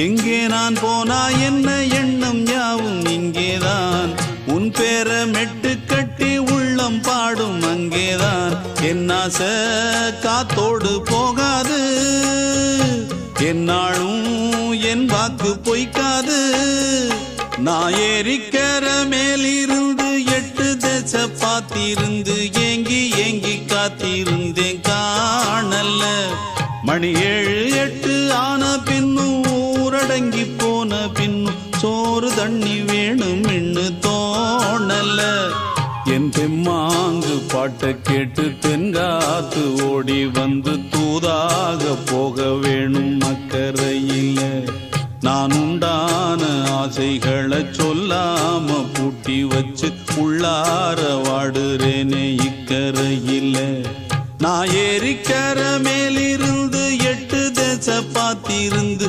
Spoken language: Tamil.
எங்கே நான் போனா என்ன எண்ணம் யாவும் இங்கேதான். உன் பேர மெட்டு கட்டி உள்ளம் பாடும் அங்கேதான். என் ஆசை காத்தோடு போகாது, என்னாலும் என் வாக்கு பொய்க்காது. நான் ஏறிக்கர மேலிருந்து 8 தேச பார்த்திருந்து ஏங்கி ஏங்கி காத்திருந்தேன் காணல்ல. மணி 7 8 ஆன பின்னும் ஊரடங்கி போன பின்னும் சோறு தண்ணி வேணும் இன்னு தோணல்ல. என் தெம்மாங்கு பாட்டை கேட்டு தென்காத்து ஓடி வந்து தூதாக போக வேணும் அக்கறையில. நான் உண்டான ஆசைகளை சொல்லாம பூட்டி வச்சு உள்ளார வாடுறேனே இக்கரையில. நான் ஏறிக்கர மேலிருந்து 8 தேச பார்த்திருந்து